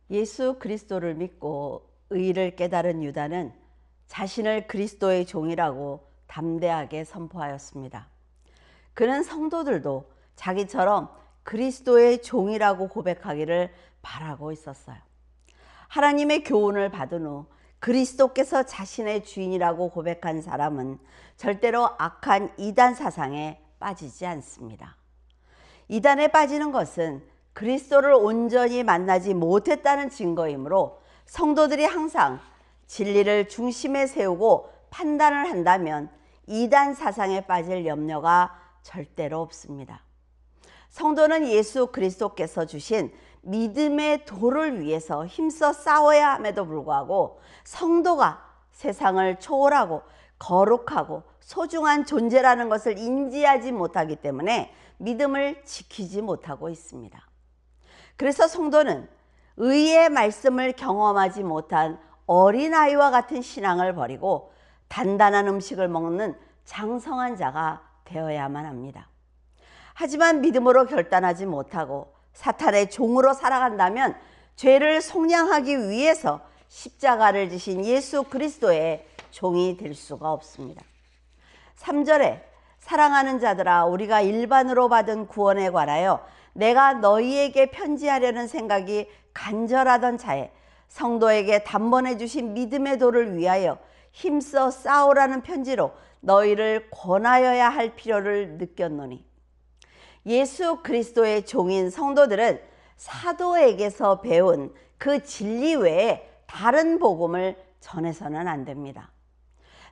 예수 그리스도를 믿고 의를 깨달은 유다는 자신을 그리스도의 종이라고 담대하게 선포하였습니다. 그는 성도들도 자기처럼 그리스도의 종이라고 고백하기를 바라고 있었어요. 하나님의 교훈을 받은 후 그리스도께서 자신의 주인이라고 고백한 사람은 절대로 악한 이단 사상에 빠지지 않습니다. 이단에 빠지는 것은 그리스도를 온전히 만나지 못했다는 증거이므로 성도들이 항상 진리를 중심에 세우고 판단을 한다면 이단 사상에 빠질 염려가 절대로 없습니다. 성도는 예수 그리스도께서 주신 믿음의 도를 위해서 힘써 싸워야 함에도 불구하고 성도가 세상을 초월하고 거룩하고 소중한 존재라는 것을 인지하지 못하기 때문에 믿음을 지키지 못하고 있습니다. 그래서 성도는 의의 말씀을 경험하지 못한 어린아이와 같은 신앙을 버리고 단단한 음식을 먹는 장성한 자가 되어야만 합니다. 하지만 믿음으로 결단하지 못하고 사탄의 종으로 살아간다면 죄를 속량하기 위해서 십자가를 지신 예수 그리스도의 종이 될 수가 없습니다. 3절에 사랑하는 자들아 우리가 일반으로 받은 구원에 관하여 내가 너희에게 편지하려는 생각이 간절하던 차에 성도에게 단번에 주신 믿음의 도를 위하여 힘써 싸우라는 편지로 너희를 권하여야 할 필요를 느꼈노니 예수 그리스도의 종인 성도들은 사도에게서 배운 그 진리 외에 다른 복음을 전해서는 안 됩니다.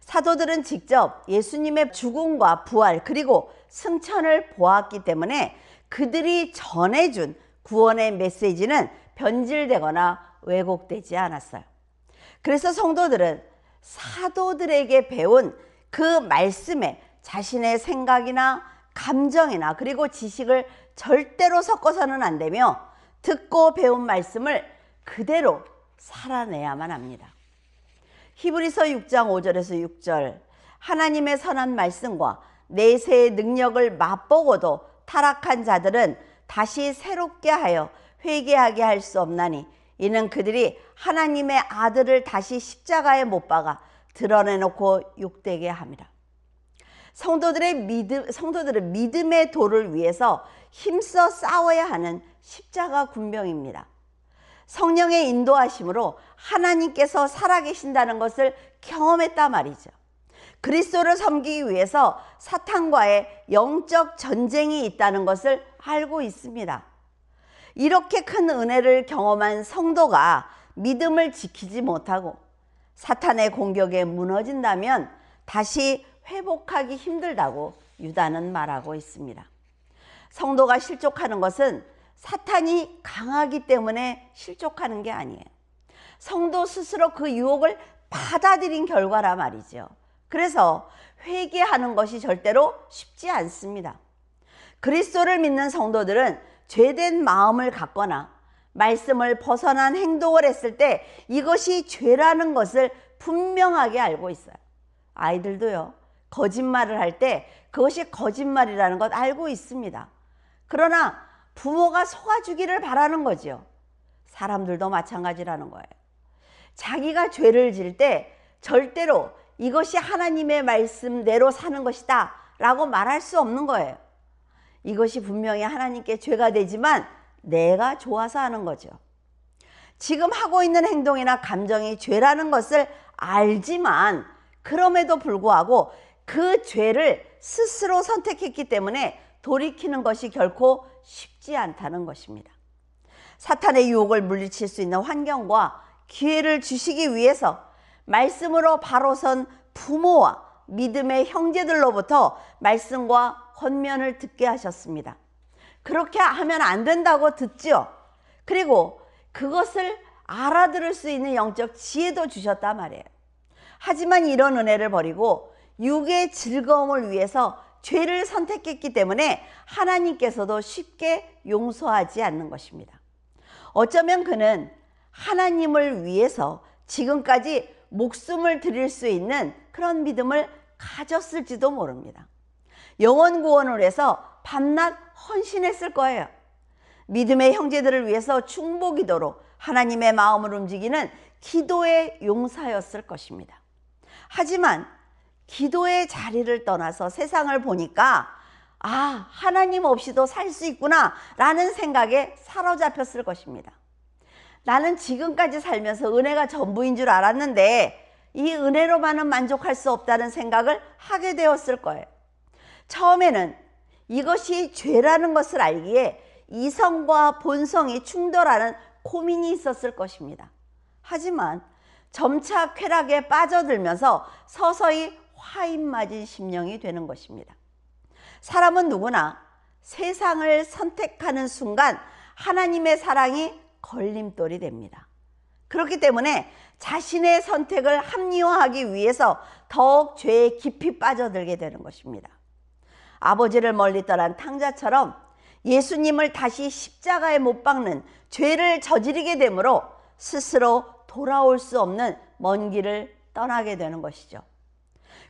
사도들은 직접 예수님의 죽음과 부활 그리고 승천을 보았기 때문에 그들이 전해준 구원의 메시지는 변질되거나 왜곡되지 않았어요. 그래서 성도들은 사도들에게 배운 그 말씀에 자신의 생각이나 감정이나 그리고 지식을 절대로 섞어서는 안 되며 듣고 배운 말씀을 그대로 살아내야만 합니다. 히브리서 6장 5절에서 6절 하나님의 선한 말씀과 내세의 능력을 맛보고도 타락한 자들은 다시 새롭게 하여 회개하게 할 수 없나니 이는 그들이 하나님의 아들을 다시 십자가에 못 박아 드러내놓고 욕되게 합니다. 성도들은 믿음의 도를 위해서 힘써 싸워야 하는 십자가 군병입니다. 성령의 인도하심으로 하나님께서 살아계신다는 것을 경험했다 말이죠. 그리스도를 섬기기 위해서 사탄과의 영적 전쟁이 있다는 것을 알고 있습니다. 이렇게 큰 은혜를 경험한 성도가 믿음을 지키지 못하고 사탄의 공격에 무너진다면 다시 회복하기 힘들다고 유다는 말하고 있습니다. 성도가 실족하는 것은 사탄이 강하기 때문에 실족하는 게 아니에요. 성도 스스로 그 유혹을 받아들인 결과라 말이죠. 그래서 회개하는 것이 절대로 쉽지 않습니다. 그리스도를 믿는 성도들은 죄된 마음을 갖거나 말씀을 벗어난 행동을 했을 때 이것이 죄라는 것을 분명하게 알고 있어요. 아이들도요, 거짓말을 할 때 그것이 거짓말이라는 것 알고 있습니다. 그러나 부모가 속아주기를 바라는 거죠. 사람들도 마찬가지라는 거예요. 자기가 죄를 지을 때 절대로 이것이 하나님의 말씀대로 사는 것이다 라고 말할 수 없는 거예요. 이것이 분명히 하나님께 죄가 되지만 내가 좋아서 하는 거죠. 지금 하고 있는 행동이나 감정이 죄라는 것을 알지만 그럼에도 불구하고 그 죄를 스스로 선택했기 때문에 돌이키는 것이 결코 쉽지 않다는 것입니다. 사탄의 유혹을 물리칠 수 있는 환경과 기회를 주시기 위해서 말씀으로 바로 선 부모와 믿음의 형제들로부터 말씀과 권면을 듣게 하셨습니다. 그렇게 하면 안 된다고 듣죠. 그리고 그것을 알아들을 수 있는 영적 지혜도 주셨단 말이에요. 하지만 이런 은혜를 버리고 육의 즐거움을 위해서 죄를 선택했기 때문에 하나님께서도 쉽게 용서하지 않는 것입니다. 어쩌면 그는 하나님을 위해서 지금까지 목숨을 드릴 수 있는 그런 믿음을 가졌을지도 모릅니다. 영혼 구원을 해서 밤낮 헌신했을 거예요. 믿음의 형제들을 위해서 중보기도로 하나님의 마음을 움직이는 기도의 용사였을 것입니다. 하지만 기도의 자리를 떠나서 세상을 보니까 하나님 없이도 살 수 있구나 라는 생각에 사로잡혔을 것입니다. 나는 지금까지 살면서 은혜가 전부인 줄 알았는데 이 은혜로만은 만족할 수 없다는 생각을 하게 되었을 거예요. 처음에는 이것이 죄라는 것을 알기에 이성과 본성이 충돌하는 고민이 있었을 것입니다. 하지만 점차 쾌락에 빠져들면서 서서히 화인 맞은 심령이 되는 것입니다. 사람은 누구나 세상을 선택하는 순간 하나님의 사랑이 걸림돌이 됩니다. 그렇기 때문에 자신의 선택을 합리화하기 위해서 더욱 죄에 깊이 빠져들게 되는 것입니다. 아버지를 멀리 떠난 탕자처럼 예수님을 다시 십자가에 못 박는 죄를 저지르게 되므로 스스로 돌아올 수 없는 먼 길을 떠나게 되는 것이죠.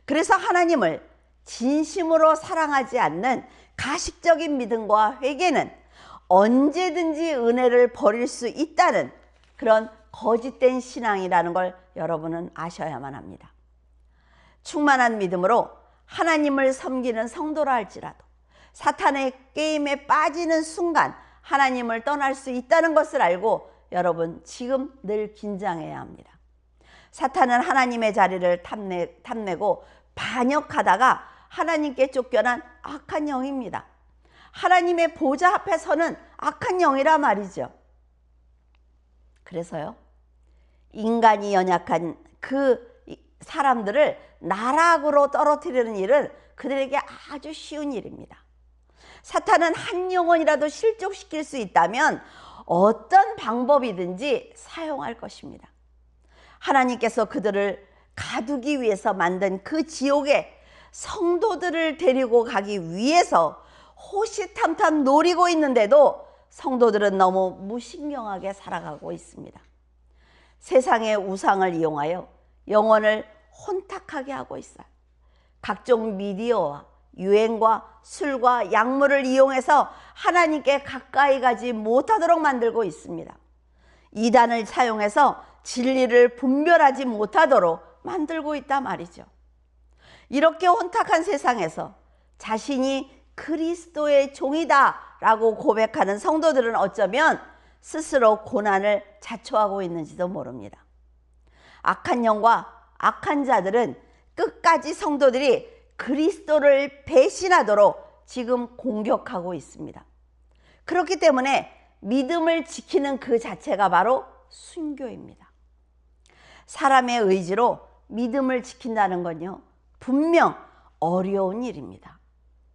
그래서 하나님을 진심으로 사랑하지 않는 가식적인 믿음과 회개는 언제든지 은혜를 버릴 수 있다는 그런 거짓된 신앙이라는 걸 여러분은 아셔야만 합니다. 충만한 믿음으로 하나님을 섬기는 성도라 할지라도 사탄의 게임에 빠지는 순간 하나님을 떠날 수 있다는 것을 알고 여러분 지금 늘 긴장해야 합니다. 사탄은 하나님의 자리를 탐내고 반역하다가 하나님께 쫓겨난 악한 영입니다. 하나님의 보좌 앞에 서는 악한 영이라 말이죠. 그래서요, 인간이 연약한 그 사람들을 나락으로 떨어뜨리는 일은 그들에게 아주 쉬운 일입니다. 사탄은 한 영혼이라도 실족시킬 수 있다면 어떤 방법이든지 사용할 것입니다. 하나님께서 그들을 가두기 위해서 만든 그 지옥에 성도들을 데리고 가기 위해서 호시탐탐 노리고 있는데도 성도들은 너무 무신경하게 살아가고 있습니다. 세상의 우상을 이용하여 영혼을 혼탁하게 하고 있어요. 각종 미디어와 유행과 술과 약물을 이용해서 하나님께 가까이 가지 못하도록 만들고 있습니다. 이단을 사용해서 진리를 분별하지 못하도록 만들고 있다 말이죠. 이렇게 혼탁한 세상에서 자신이 그리스도의 종이다 라고 고백하는 성도들은 어쩌면 스스로 고난을 자초하고 있는지도 모릅니다. 악한 영과 악한 자들은 끝까지 성도들이 그리스도를 배신하도록 지금 공격하고 있습니다. 그렇기 때문에 믿음을 지키는 그 자체가 바로 순교입니다. 사람의 의지로 믿음을 지킨다는 건요, 분명 어려운 일입니다.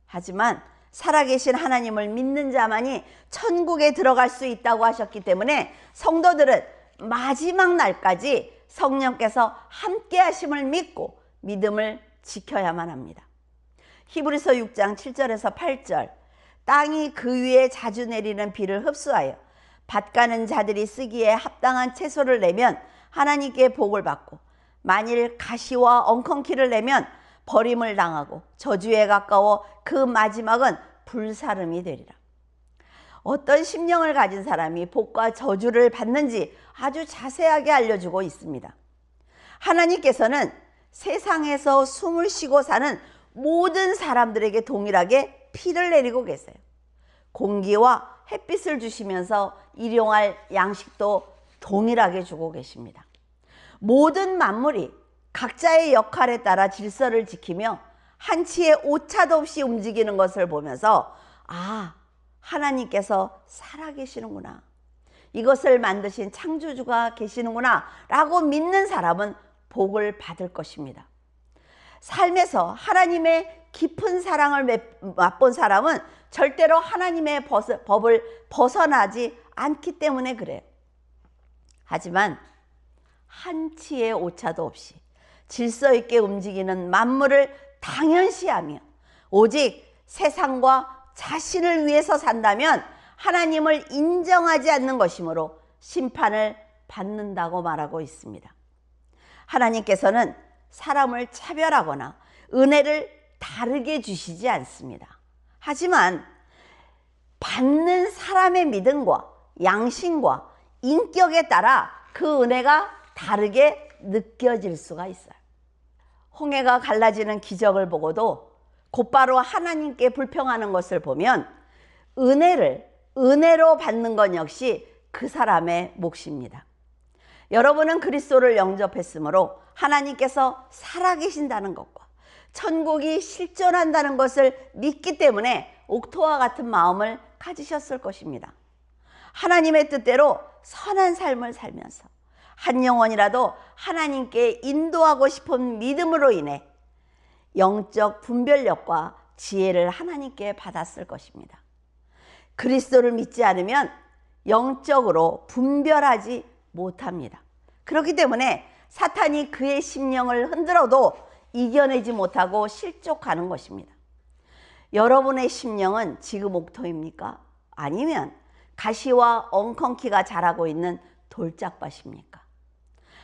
하지만 살아계신 하나님을 믿는 자만이 천국에 들어갈 수 있다고 하셨기 때문에 성도들은 마지막 날까지 성령께서 함께 하심을 믿고 믿음을 지켜야만 합니다. 히브리서 6장 7절에서 8절, 땅이 그 위에 자주 내리는 비를 흡수하여 밭 가는 자들이 쓰기에 합당한 채소를 내면 하나님께 복을 받고, 만일 가시와 엉겅퀴를 내면 버림을 당하고 저주에 가까워 그 마지막은 불사름이 되리라. 어떤 심령을 가진 사람이 복과 저주를 받는지 아주 자세하게 알려주고 있습니다. 하나님께서는 세상에서 숨을 쉬고 사는 모든 사람들에게 동일하게 피를 내리고 계세요. 공기와 햇빛을 주시면서 일용할 양식도 동일하게 주고 계십니다. 모든 만물이 각자의 역할에 따라 질서를 지키며 한치의 오차도 없이 움직이는 것을 보면서 하나님께서 살아계시는구나, 이것을 만드신 창조주가 계시는구나 라고 믿는 사람은 복을 받을 것입니다. 삶에서 하나님의 깊은 사랑을 맛본 사람은 절대로 하나님의 법을 벗어나지 않기 때문에 그래요. 하지만 한치의 오차도 없이 질서 있게 움직이는 만물을 당연시하며 오직 세상과 자신을 위해서 산다면 하나님을 인정하지 않는 것이므로 심판을 받는다고 말하고 있습니다. 하나님께서는 사람을 차별하거나 은혜를 다르게 주시지 않습니다. 하지만 받는 사람의 믿음과 양심과 인격에 따라 그 은혜가 다르게 느껴질 수가 있어요. 홍해가 갈라지는 기적을 보고도 곧바로 하나님께 불평하는 것을 보면 은혜를 은혜로 받는 것 역시 그 사람의 몫입니다. 여러분은 그리스도를 영접했으므로 하나님께서 살아계신다는 것과 천국이 실존한다는 것을 믿기 때문에 옥토와 같은 마음을 가지셨을 것입니다. 하나님의 뜻대로 선한 삶을 살면서 한 영혼이라도 하나님께 인도하고 싶은 믿음으로 인해 영적 분별력과 지혜를 하나님께 받았을 것입니다. 그리스도를 믿지 않으면 영적으로 분별하지 못합니다. 그렇기 때문에 사탄이 그의 심령을 흔들어도 이겨내지 못하고 실족하는 것입니다. 여러분의 심령은 지금 옥토입니까? 아니면 가시와 엉겅퀴가 자라고 있는 돌짝밭입니까?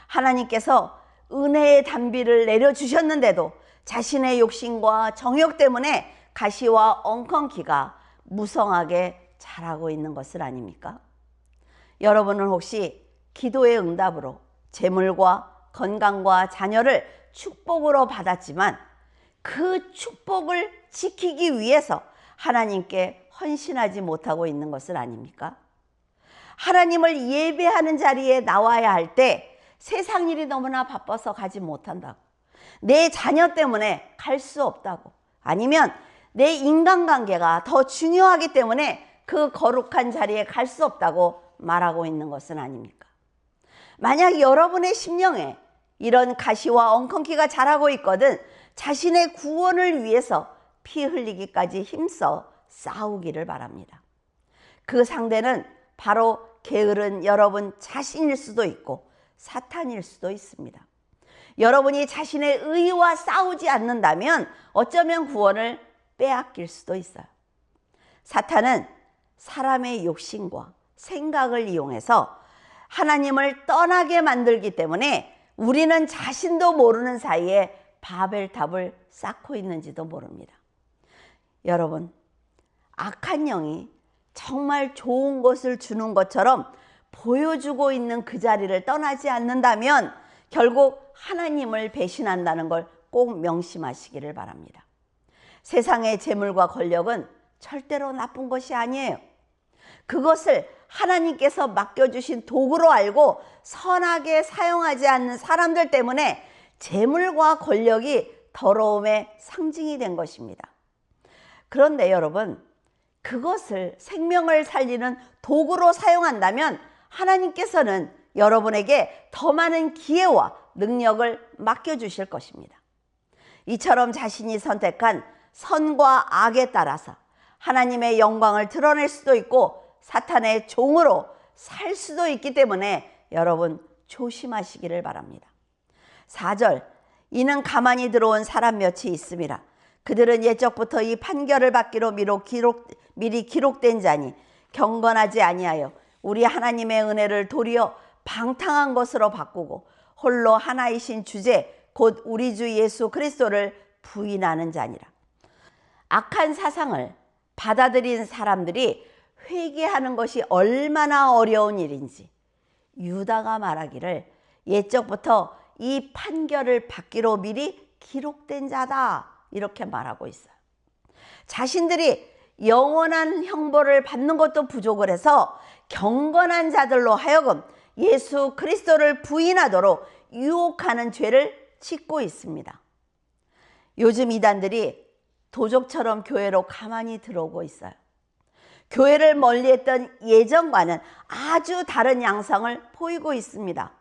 하나님께서 은혜의 단비를 내려주셨는데도 자신의 욕심과 정욕 때문에 가시와 엉겅퀴가 무성하게 자라고 있는 것은 아닙니까? 여러분은 혹시 기도의 응답으로 재물과 건강과 자녀를 축복으로 받았지만 그 축복을 지키기 위해서 하나님께 헌신하지 못하고 있는 것은 아닙니까? 하나님을 예배하는 자리에 나와야 할 때 세상 일이 너무나 바빠서 가지 못한다고, 내 자녀 때문에 갈 수 없다고, 아니면 내 인간관계가 더 중요하기 때문에 그 거룩한 자리에 갈 수 없다고 말하고 있는 것은 아닙니까? 만약 여러분의 심령에 이런 가시와 엉겅퀴가 자라고 있거든 자신의 구원을 위해서 피 흘리기까지 힘써 싸우기를 바랍니다. 그 상대는 바로 게으른 여러분 자신일 수도 있고 사탄일 수도 있습니다. 여러분이 자신의 의와 싸우지 않는다면 어쩌면 구원을 빼앗길 수도 있어요. 사탄은 사람의 욕심과 생각을 이용해서 하나님을 떠나게 만들기 때문에 우리는 자신도 모르는 사이에 바벨탑을 쌓고 있는지도 모릅니다. 여러분, 악한 영이 정말 좋은 것을 주는 것처럼 보여주고 있는 그 자리를 떠나지 않는다면 결국 하나님을 배신한다는 걸 꼭 명심하시기를 바랍니다. 세상의 재물과 권력은 절대로 나쁜 것이 아니에요. 그것을 하나님께서 맡겨주신 도구로 알고 선하게 사용하지 않는 사람들 때문에 재물과 권력이 더러움의 상징이 된 것입니다. 그런데 여러분, 그것을 생명을 살리는 도구로 사용한다면 하나님께서는 여러분에게 더 많은 기회와 능력을 맡겨주실 것입니다. 이처럼 자신이 선택한 선과 악에 따라서 하나님의 영광을 드러낼 수도 있고 사탄의 종으로 살 수도 있기 때문에 여러분 조심하시기를 바랍니다. 4절, 이는 가만히 들어온 사람 몇이 있음이라. 그들은 옛적부터 이 판결을 받기로 미리 기록된 자니 경건하지 아니하여 우리 하나님의 은혜를 도리어 방탕한 것으로 바꾸고 홀로 하나이신 주제 곧 우리 주 예수 그리스도를 부인하는 자니라. 악한 사상을 받아들인 사람들이 회개하는 것이 얼마나 어려운 일인지 유다가 말하기를 옛적부터 이 판결을 받기로 미리 기록된 자다 이렇게 말하고 있어요. 자신들이 영원한 형벌을 받는 것도 부족을 해서 경건한 자들로 하여금 예수 그리스도를 부인하도록 유혹하는 죄를 짓고 있습니다. 요즘 이단들이 도적처럼 교회로 가만히 들어오고 있어요. 교회를 멀리했던 예전과는 아주 다른 양상을 보이고 있습니다.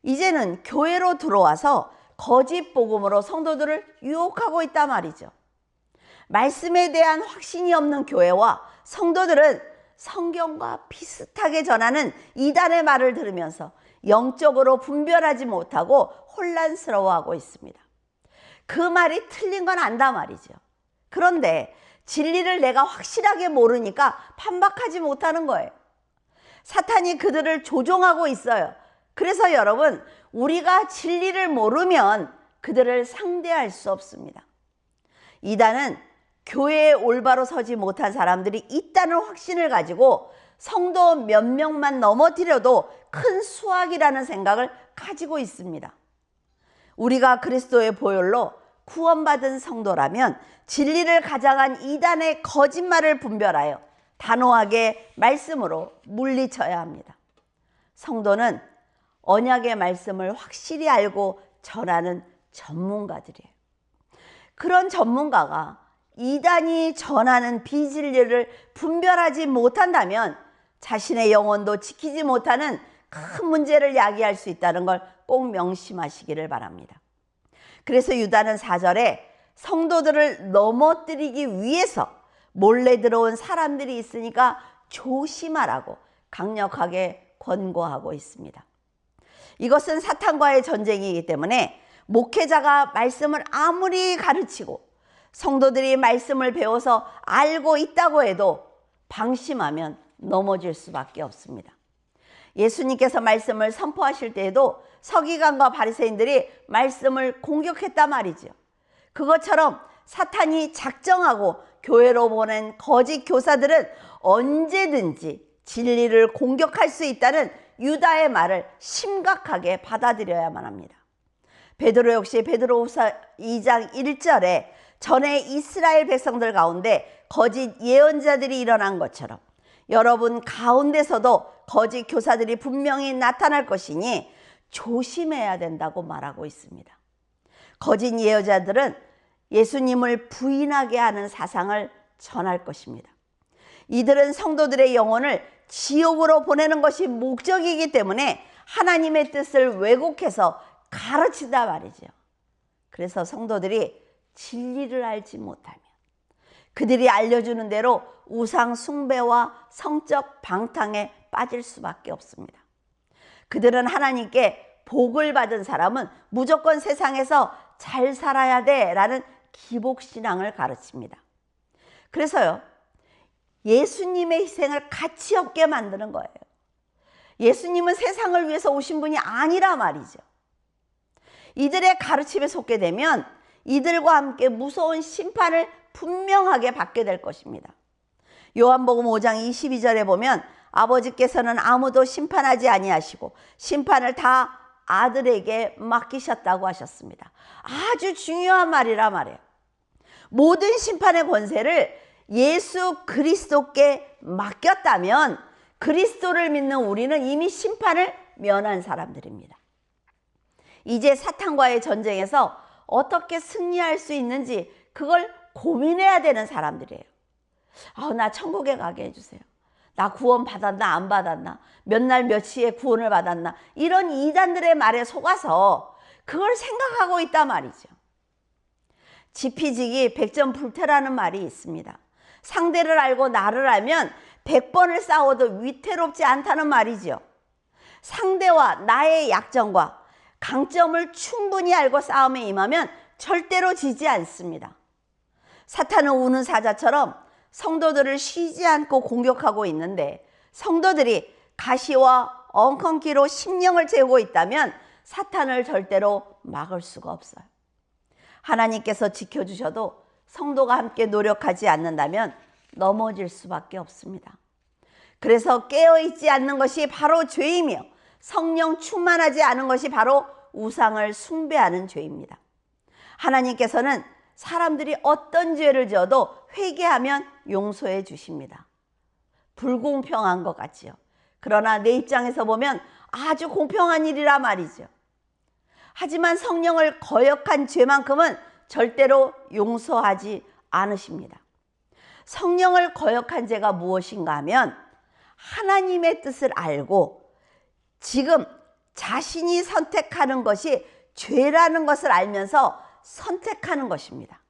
이제는 교회로 들어와서 거짓 복음으로 성도들을 유혹하고 있단 말이죠. 말씀에 대한 확신이 없는 교회와 성도들은 성경과 비슷하게 전하는 이단의 말을 들으면서 영적으로 분별하지 못하고 혼란스러워하고 있습니다. 그 말이 틀린 건 안다 말이죠. 그런데 진리를 내가 확실하게 모르니까 반박하지 못하는 거예요. 사탄이 그들을 조종하고 있어요. 그래서 여러분, 우리가 진리를 모르면 그들을 상대할 수 없습니다. 이단은 교회에 올바로 서지 못한 사람들이 있다는 확신을 가지고 성도 몇 명만 넘어뜨려도 큰 수확이라는 생각을 가지고 있습니다. 우리가 그리스도의 보혈로 구원받은 성도라면 진리를 가장한 이단의 거짓말을 분별하여 단호하게 말씀으로 물리쳐야 합니다. 성도는 언약의 말씀을 확실히 알고 전하는 전문가들이에요. 그런 전문가가 이단이 전하는 비진리를 분별하지 못한다면 자신의 영혼도 지키지 못하는 큰 문제를 야기할 수 있다는 걸 꼭 명심하시기를 바랍니다. 그래서 유다는 4절에 성도들을 넘어뜨리기 위해서 몰래 들어온 사람들이 있으니까 조심하라고 강력하게 권고하고 있습니다. 이것은 사탄과의 전쟁이기 때문에 목회자가 말씀을 아무리 가르치고 성도들이 말씀을 배워서 알고 있다고 해도 방심하면 넘어질 수밖에 없습니다. 예수님께서 말씀을 선포하실 때에도 서기관과 바리새인들이 말씀을 공격했단 말이죠. 그것처럼 사탄이 작정하고 교회로 보낸 거짓 교사들은 언제든지 진리를 공격할 수 있다는 유다의 말을 심각하게 받아들여야만 합니다. 베드로 역시 베드로후서 2장 1절에 전에 이스라엘 백성들 가운데 거짓 예언자들이 일어난 것처럼 여러분 가운데서도 거짓 교사들이 분명히 나타날 것이니 조심해야 된다고 말하고 있습니다. 거짓 예언자들은 예수님을 부인하게 하는 사상을 전할 것입니다. 이들은 성도들의 영혼을 지옥으로 보내는 것이 목적이기 때문에 하나님의 뜻을 왜곡해서 가르친다 말이죠. 그래서 성도들이 진리를 알지 못하면 그들이 알려주는 대로 우상 숭배와 성적 방탕에 빠질 수밖에 없습니다. 그들은 하나님께 복을 받은 사람은 무조건 세상에서 잘 살아야 돼 라는 기복신앙을 가르칩니다. 그래서요, 예수님의 희생을 가치 없게 만드는 거예요. 예수님은 세상을 위해서 오신 분이 아니라 말이죠. 이들의 가르침에 속게 되면 이들과 함께 무서운 심판을 분명하게 받게 될 것입니다. 요한복음 5장 22절에 보면 아버지께서는 아무도 심판하지 아니하시고 심판을 다 아들에게 맡기셨다고 하셨습니다. 아주 중요한 말이라 말이에요. 모든 심판의 권세를 예수 그리스도께 맡겼다면 그리스도를 믿는 우리는 이미 심판을 면한 사람들입니다. 이제 사탄과의 전쟁에서 어떻게 승리할 수 있는지 그걸 고민해야 되는 사람들이에요. 나 천국에 가게 해주세요. 나 구원 받았나 안 받았나, 몇 날 며칠에 구원을 받았나, 이런 이단들의 말에 속아서 그걸 생각하고 있단 말이죠. 지피지기 백전불태라는 말이 있습니다. 상대를 알고 나를 알면 100번을 싸워도 위태롭지 않다는 말이죠. 상대와 나의 약점과 강점을 충분히 알고 싸움에 임하면 절대로 지지 않습니다. 사탄은 우는 사자처럼 성도들을 쉬지 않고 공격하고 있는데 성도들이 가시와 엉겅퀴로 심령을 재우고 있다면 사탄을 절대로 막을 수가 없어요. 하나님께서 지켜주셔도 성도가 함께 노력하지 않는다면 넘어질 수밖에 없습니다. 그래서 깨어있지 않는 것이 바로 죄이며 성령 충만하지 않은 것이 바로 우상을 숭배하는 죄입니다. 하나님께서는 사람들이 어떤 죄를 지어도 회개하면 용서해 주십니다. 불공평한 것 같지요. 그러나 내 입장에서 보면 아주 공평한 일이라 말이죠. 하지만 성령을 거역한 죄만큼은 절대로 용서하지 않으십니다. 성령을 거역한 죄가 무엇인가 하면 하나님의 뜻을 알고 지금 자신이 선택하는 것이 죄라는 것을 알면서 선택하는 것입니다.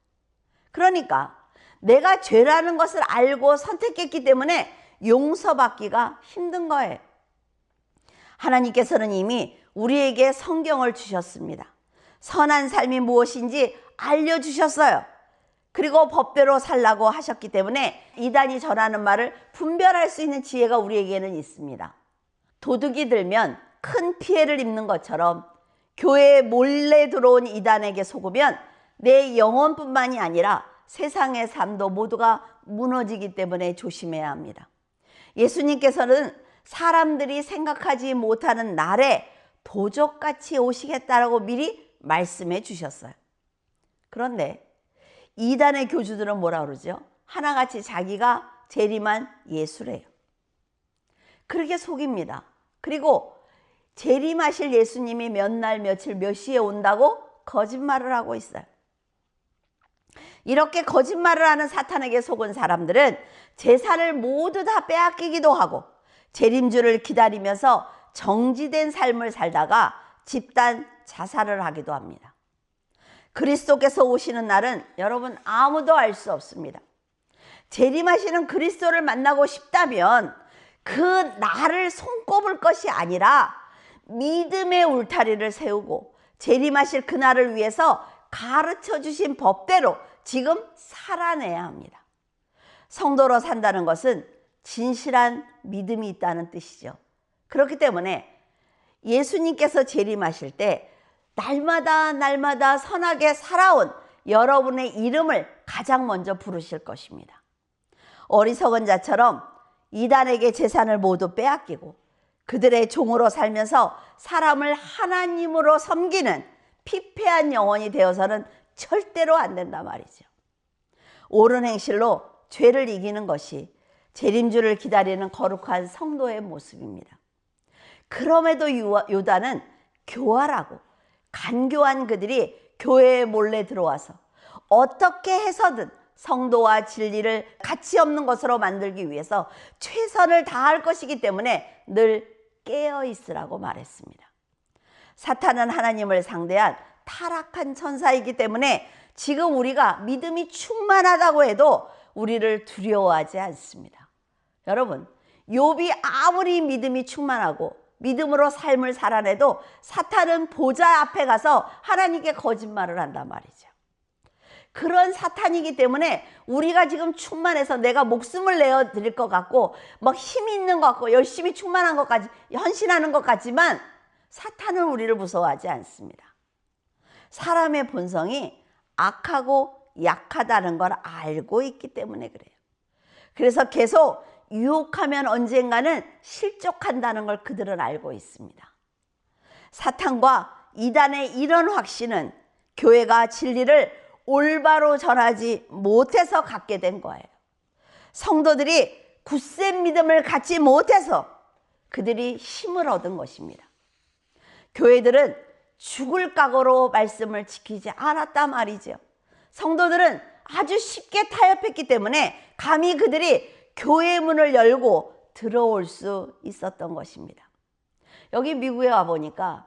그러니까 내가 죄라는 것을 알고 선택했기 때문에 용서받기가 힘든 거예요. 하나님께서는 이미 우리에게 성경을 주셨습니다. 선한 삶이 무엇인지 알려주셨어요. 그리고 법대로 살라고 하셨기 때문에 이단이 전하는 말을 분별할 수 있는 지혜가 우리에게는 있습니다. 도둑이 들면 큰 피해를 입는 것처럼 교회에 몰래 들어온 이단에게 속으면 내 영혼뿐만이 아니라 세상의 삶도 모두가 무너지기 때문에 조심해야 합니다. 예수님께서는 사람들이 생각하지 못하는 날에 도적같이 오시겠다라고 미리 말씀해 주셨어요. 그런데 이단의 교주들은 뭐라 그러죠? 하나같이 자기가 재림한 예수래요. 그렇게 속입니다. 그리고 재림하실 예수님이 몇 날 며칠 몇 시에 온다고 거짓말을 하고 있어요. 이렇게 거짓말을 하는 사탄에게 속은 사람들은 재산을 모두 다 빼앗기기도 하고 재림주를 기다리면서 정지된 삶을 살다가 집단 자살을 하기도 합니다. 그리스도께서 오시는 날은 여러분 아무도 알 수 없습니다. 재림하시는 그리스도를 만나고 싶다면 그 날을 손꼽을 것이 아니라 믿음의 울타리를 세우고 재림하실 그날을 위해서 가르쳐 주신 법대로 지금 살아내야 합니다. 성도로 산다는 것은 진실한 믿음이 있다는 뜻이죠. 그렇기 때문에 예수님께서 재림하실 때 날마다 선하게 살아온 여러분의 이름을 가장 먼저 부르실 것입니다. 어리석은 자처럼 이단에게 재산을 모두 빼앗기고 그들의 종으로 살면서 사람을 하나님으로 섬기는 피폐한 영혼이 되어서는 절대로 안 된단 말이죠. 옳은 행실로 죄를 이기는 것이 재림주를 기다리는 거룩한 성도의 모습입니다. 그럼에도 유다는 교활하고 간교한 그들이 교회에 몰래 들어와서 어떻게 해서든 성도와 진리를 가치 없는 것으로 만들기 위해서 최선을 다할 것이기 때문에 늘 깨어 있으라고 말했습니다. 사탄은 하나님을 상대한 타락한 천사이기 때문에 지금 우리가 믿음이 충만하다고 해도 우리를 두려워하지 않습니다. 여러분, 욥이 아무리 믿음이 충만하고 믿음으로 삶을 살아내도 사탄은 보좌 앞에 가서 하나님께 거짓말을 한단 말이죠. 그런 사탄이기 때문에 우리가 지금 충만해서 내가 목숨을 내어 드릴 것 같고 막 힘이 있는 것 같고 열심히 충만한 것까지 헌신하는 것 같지만 사탄은 우리를 무서워하지 않습니다. 사람의 본성이 악하고 약하다는 걸 알고 있기 때문에 그래요. 그래서 계속 유혹하면 언젠가는 실족한다는 걸 그들은 알고 있습니다. 사탄과 이단의 이런 확신은 교회가 진리를 올바로 전하지 못해서 갖게 된 거예요. 성도들이 굳센 믿음을 갖지 못해서 그들이 힘을 얻은 것입니다. 교회들은 죽을 각오로 말씀을 지키지 않았단 말이죠. 성도들은 아주 쉽게 타협했기 때문에 감히 그들이 교회 문을 열고 들어올 수 있었던 것입니다. 여기 미국에 와보니까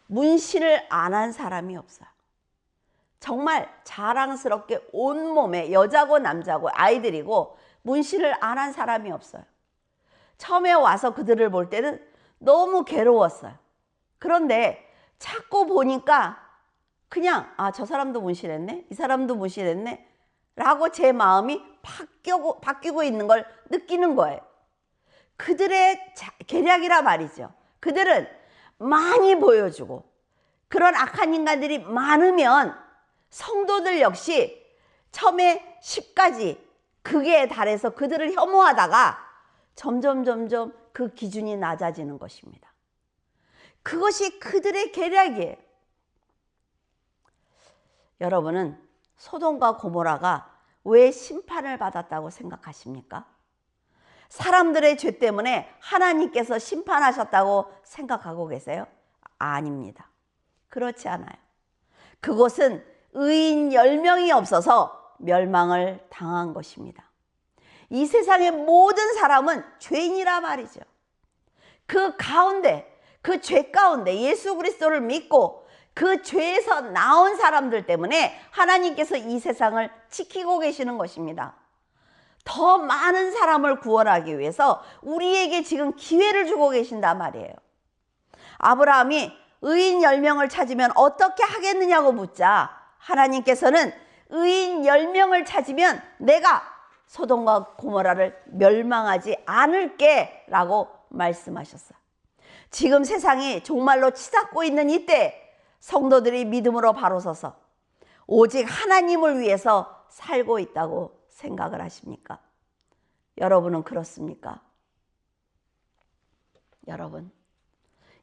문신을 안 한 사람이 없어요. 정말 자랑스럽게 온몸에 여자고 남자고 아이들이고 문신을 안 한 사람이 없어요. 처음에 와서 그들을 볼 때는 너무 괴로웠어요. 그런데 자꾸 보니까 그냥 저 사람도 문신했네, 이 사람도 문신했네 라고 제 마음이 바뀌고 있는 걸 느끼는 거예요. 그들의 계략이라 말이죠. 그들은 많이 보여주고 그런 악한 인간들이 많으면 성도들 역시 처음에 10가지 극에 달해서 그들을 혐오하다가 점점 그 기준이 낮아지는 것입니다. 그것이 그들의 계략이에요. 여러분은 소돔과 고모라가 왜 심판을 받았다고 생각하십니까? 사람들의 죄 때문에 하나님께서 심판하셨다고 생각하고 계세요? 아닙니다. 그렇지 않아요. 그곳은 의인 10명이 없어서 멸망을 당한 것입니다. 이 세상의 모든 사람은 죄인이라 말이죠. 그 가운데, 그 죄 가운데 예수 그리스도를 믿고 그 죄에서 나온 사람들 때문에 하나님께서 이 세상을 지키고 계시는 것입니다. 더 많은 사람을 구원하기 위해서 우리에게 지금 기회를 주고 계신단 말이에요. 아브라함이 의인 10명을 찾으면 어떻게 하겠느냐고 묻자 하나님께서는 의인 10명을 찾으면 내가 소돔과 고모라를 멸망하지 않을게 라고 말씀하셨어요. 지금 세상이 종말로 치닫고 있는 이때 성도들이 믿음으로 바로 서서 오직 하나님을 위해서 살고 있다고 생각을 하십니까? 여러분은 그렇습니까?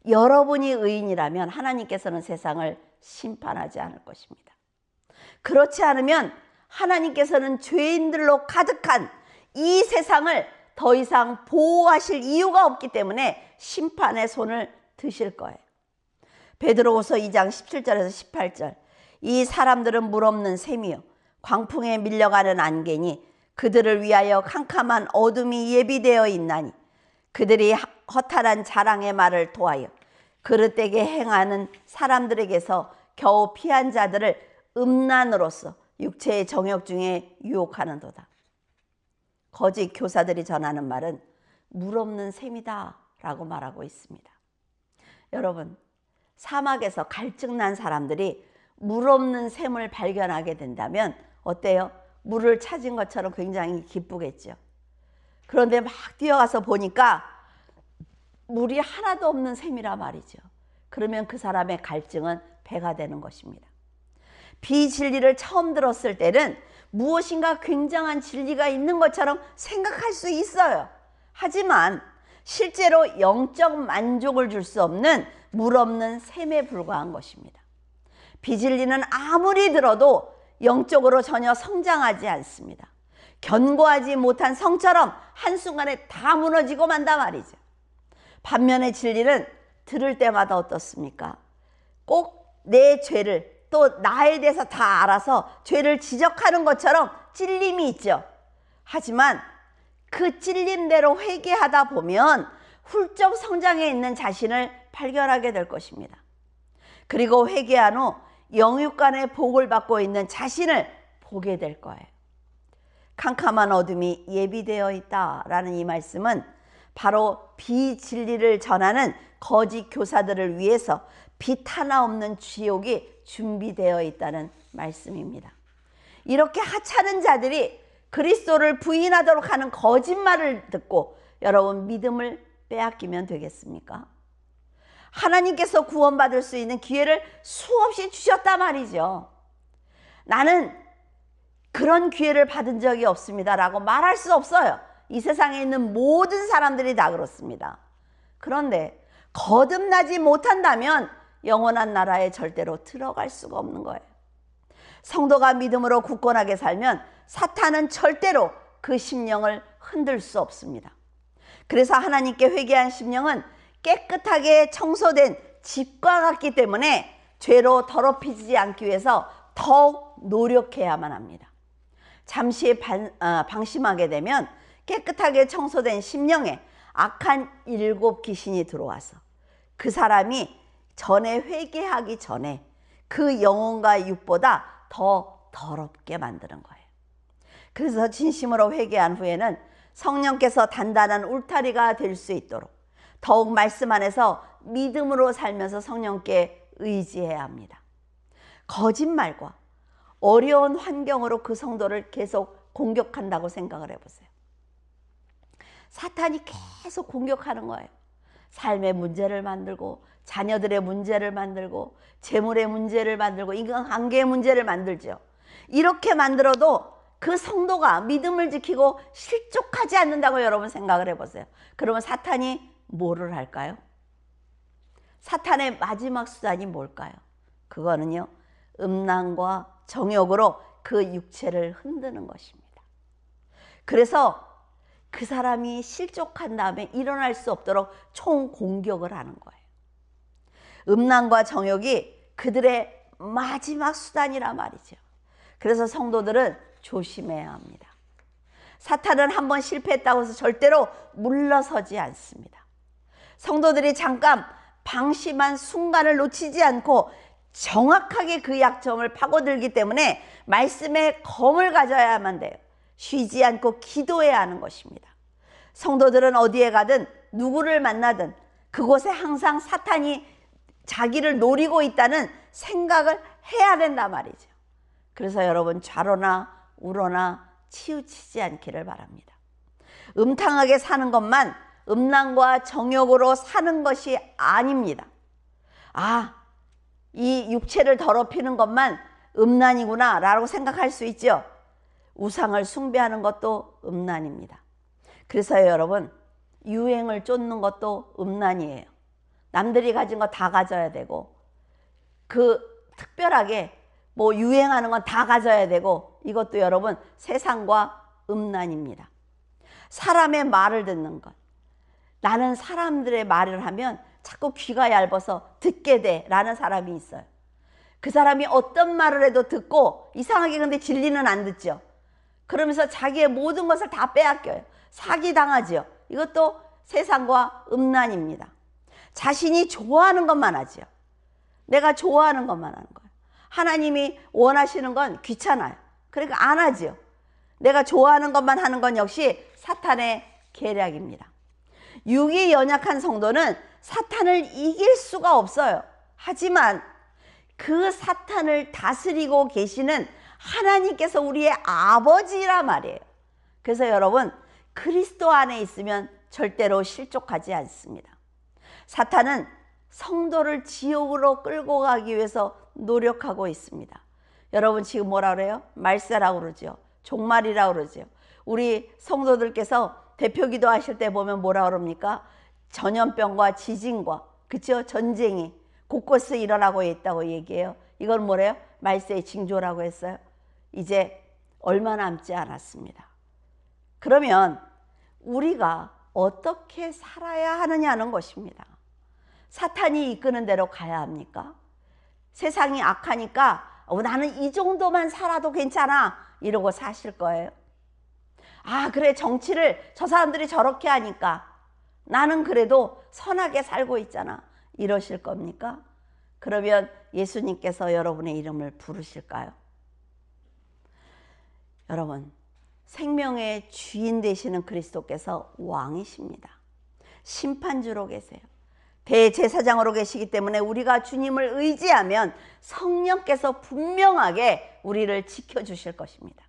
여러분이 의인이라면 하나님께서는 세상을 심판하지 않을 것입니다. 그렇지 않으면 하나님께서는 죄인들로 가득한 이 세상을 더 이상 보호하실 이유가 없기 때문에 심판의 손을 드실 거예요. 베드로후서 2장 17절에서 18절, 이 사람들은 물없는 샘이요 광풍에 밀려가는 안개니 그들을 위하여 캄캄한 어둠이 예비되어 있나니 그들이 허탄한 자랑의 말을 토하여 그릇되게 행하는 사람들에게서 겨우 피한 자들을 음란으로서 육체의 정욕 중에 유혹하는도다. 거짓 교사들이 전하는 말은 물없는 샘이다 라고 말하고 있습니다. 여러분, 사막에서 갈증난 사람들이 물없는 샘을 발견하게 된다면 어때요? 물을 찾은 것처럼 굉장히 기쁘겠죠. 그런데 막 뛰어가서 보니까 물이 하나도 없는 샘이라 말이죠. 그러면 그 사람의 갈증은 배가 되는 것입니다. 비진리를 처음 들었을 때는 무엇인가 굉장한 진리가 있는 것처럼 생각할 수 있어요. 하지만 실제로 영적 만족을 줄 수 없는 물 없는 샘에 불과한 것입니다. 비진리는 아무리 들어도 영적으로 전혀 성장하지 않습니다. 견고하지 못한 성처럼 한순간에 다 무너지고 만단 말이죠. 반면에 진리는 들을 때마다 어떻습니까? 꼭 내 죄를 또 나에 대해서 다 알아서 죄를 지적하는 것처럼 찔림이 있죠. 하지만 그 찔림대로 회개하다 보면 훌쩍 성장해 있는 자신을 발견하게 될 것입니다. 그리고 회개한 후 영육간의 복을 받고 있는 자신을 보게 될 거예요. 캄캄한 어둠이 예비되어 있다라는 이 말씀은 바로 비진리를 전하는 거짓 교사들을 위해서 빛 하나 없는 지옥이 준비되어 있다는 말씀입니다. 이렇게 하찮은 자들이 그리스도를 부인하도록 하는 거짓말을 듣고 여러분 믿음을 빼앗기면 되겠습니까? 하나님께서 구원받을 수 있는 기회를 수없이 주셨단 말이죠. 나는 그런 기회를 받은 적이 없습니다 라고 말할 수 없어요. 이 세상에 있는 모든 사람들이 다 그렇습니다. 그런데 거듭나지 못한다면 영원한 나라에 절대로 들어갈 수가 없는 거예요. 성도가 믿음으로 굳건하게 살면 사탄은 절대로 그 심령을 흔들 수 없습니다. 그래서 하나님께 회개한 심령은 깨끗하게 청소된 집과 같기 때문에 죄로 더럽히지 않기 위해서 더욱 노력해야만 합니다. 잠시 방심하게 되면 깨끗하게 청소된 심령에 악한 7 귀신이 들어와서 그 사람이 전에 회개하기 전에 그 영혼과 육보다 더 더럽게 만드는 거예요. 그래서 진심으로 회개한 후에는 성령께서 단단한 울타리가 될 수 있도록 더욱 말씀 안에서 믿음으로 살면서 성령께 의지해야 합니다. 거짓말과 어려운 환경으로 그 성도를 계속 공격한다고 생각을 해보세요. 사탄이 계속 공격하는 거예요. 삶의 문제를 만들고 자녀들의 문제를 만들고 재물의 문제를 만들고 인간관계의 문제를 만들죠. 이렇게 만들어도 그 성도가 믿음을 지키고 실족하지 않는다고 여러분 생각을 해보세요. 그러면 사탄이 뭐를 할까요? 사탄의 마지막 수단이 뭘까요? 그거는요, 음란과 정욕으로 그 육체를 흔드는 것입니다. 그래서 그 사람이 실족한 다음에 일어날 수 없도록 총공격을 하는 거예요. 음란과 정욕이 그들의 마지막 수단이라 말이죠. 그래서 성도들은 조심해야 합니다. 사탄은 한번 실패했다고 해서 절대로 물러서지 않습니다. 성도들이 잠깐 방심한 순간을 놓치지 않고 정확하게 그 약점을 파고들기 때문에 말씀의 검을 가져야만 돼요. 쉬지 않고 기도해야 하는 것입니다. 성도들은 어디에 가든 누구를 만나든 그곳에 항상 사탄이 자기를 노리고 있다는 생각을 해야 된단 말이죠. 그래서 여러분 좌로나 우로나 치우치지 않기를 바랍니다. 음탕하게 사는 것만 음란과 정욕으로 사는 것이 아닙니다. 이 육체를 더럽히는 것만 음란이구나 라고 생각할 수 있죠. 우상을 숭배하는 것도 음란입니다. 그래서 여러분, 유행을 쫓는 것도 음란이에요. 남들이 가진 거 다 가져야 되고, 특별하게 뭐 유행하는 건 다 가져야 되고, 이것도 여러분 세상과 음란입니다. 사람의 말을 듣는 것. 나는 사람들의 말을 하면 자꾸 귀가 얇아서 듣게 돼 라는 사람이 있어요. 그 사람이 어떤 말을 해도 듣고, 이상하게 근데 진리는 안 듣죠. 그러면서 자기의 모든 것을 다 빼앗겨요. 사기당하죠. 이것도 세상과 음란입니다. 자신이 좋아하는 것만 하죠. 내가 좋아하는 것만 하는 거예요. 하나님이 원하시는 건 귀찮아요. 그러니까 안 하죠. 내가 좋아하는 것만 하는 건 역시 사탄의 계략입니다. 육이 연약한 성도는 사탄을 이길 수가 없어요. 하지만 그 사탄을 다스리고 계시는 하나님께서 우리의 아버지라 말이에요. 그래서 여러분, 그리스도 안에 있으면 절대로 실족하지 않습니다. 사탄은 성도를 지옥으로 끌고 가기 위해서 노력하고 있습니다. 여러분 지금 뭐라 그래요? 말세라고 그러죠. 종말이라고 그러죠. 우리 성도들께서 대표기도 하실 때 보면 뭐라 그럽니까? 전염병과 지진과, 그렇죠? 전쟁이 곳곳에 일어나고 있다고 얘기해요. 이건 뭐래요? 말세의 징조라고 했어요. 이제 얼마 남지 않았습니다. 그러면 우리가 어떻게 살아야 하느냐는 것입니다. 사탄이 이끄는 대로 가야 합니까? 세상이 악하니까 나는 이 정도만 살아도 괜찮아 이러고 사실 거예요? 아, 그래, 정치를 저 사람들이 저렇게 하니까 나는 그래도 선하게 살고 있잖아 이러실 겁니까? 그러면 예수님께서 여러분의 이름을 부르실까요? 여러분, 생명의 주인 되시는 그리스도께서 왕이십니다. 심판주로 계세요. 대제사장으로 계시기 때문에 우리가 주님을 의지하면 성령께서 분명하게 우리를 지켜주실 것입니다.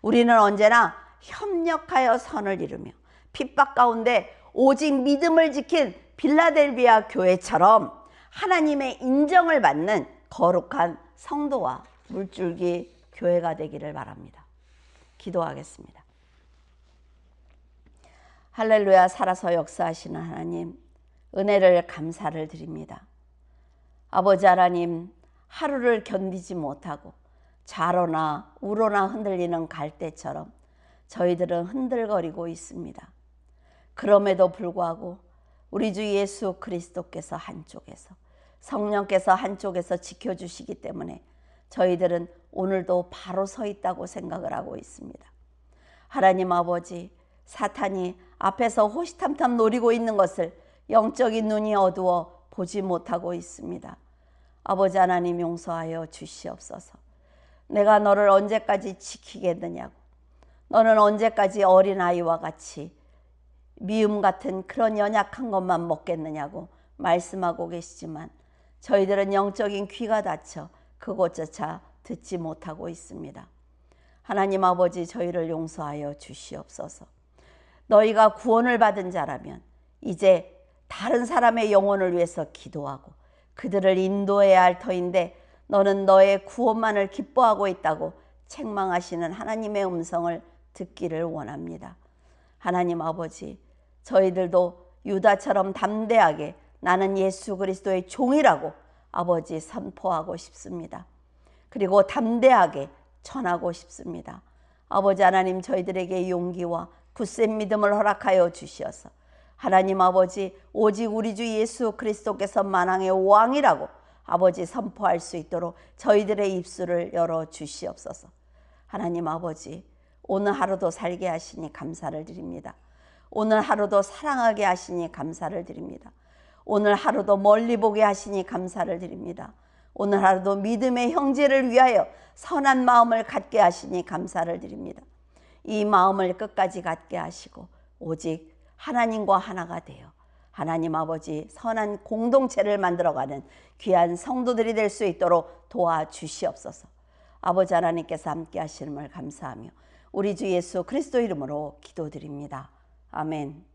우리는 언제나 협력하여 선을 이루며 핍박 가운데 오직 믿음을 지킨 빌라델비아 교회처럼 하나님의 인정을 받는 거룩한 성도와 물줄기 교회가 되기를 바랍니다. 기도하겠습니다. 할렐루야. 살아서 역사하시는 하나님, 은혜를 감사를 드립니다. 아버지 하나님, 하루를 견디지 못하고 좌로나 우로나 흔들리는 갈대처럼 저희들은 흔들거리고 있습니다. 그럼에도 불구하고 우리 주 예수 그리스도께서 한쪽에서, 성령께서 한쪽에서 지켜주시기 때문에 저희들은 오늘도 바로 서 있다고 생각을 하고 있습니다. 하나님 아버지, 사탄이 앞에서 호시탐탐 노리고 있는 것을 영적인 눈이 어두워 보지 못하고 있습니다. 아버지 하나님, 용서하여 주시옵소서. 내가 너를 언제까지 지키겠느냐고, 너는 언제까지 어린아이와 같이 미움 같은 그런 연약한 것만 먹겠느냐고 말씀하고 계시지만 저희들은 영적인 귀가 닫혀 그것조차 듣지 못하고 있습니다. 하나님 아버지, 저희를 용서하여 주시옵소서. 너희가 구원을 받은 자라면 이제 다른 사람의 영혼을 위해서 기도하고 그들을 인도해야 할 터인데 너는 너의 구원만을 기뻐하고 있다고 책망하시는 하나님의 음성을 듣기를 원합니다. 하나님 아버지, 저희들도 유다처럼 담대하게 나는 예수 그리스도의 종이라고 아버지 선포하고 싶습니다. 그리고 담대하게 전하고 싶습니다. 아버지 하나님, 저희들에게 용기와 굳센 믿음을 허락하여 주시어서 하나님 아버지, 오직 우리 주 예수 그리스도께서 만왕의 왕이라고 아버지 선포할 수 있도록 저희들의 입술을 열어 주시옵소서. 하나님 아버지, 오늘 하루도 살게 하시니 감사를 드립니다. 오늘 하루도 사랑하게 하시니 감사를 드립니다. 오늘 하루도 멀리 보게 하시니 감사를 드립니다. 오늘 하루도 믿음의 형제를 위하여 선한 마음을 갖게 하시니 감사를 드립니다. 이 마음을 끝까지 갖게 하시고 오직 하나님과 하나가 되어 하나님 아버지 선한 공동체를 만들어가는 귀한 성도들이 될 수 있도록 도와주시옵소서. 아버지 하나님께서 함께 하시는 걸 감사하며 우리 주 예수 그리스도 이름으로 기도드립니다. 아멘.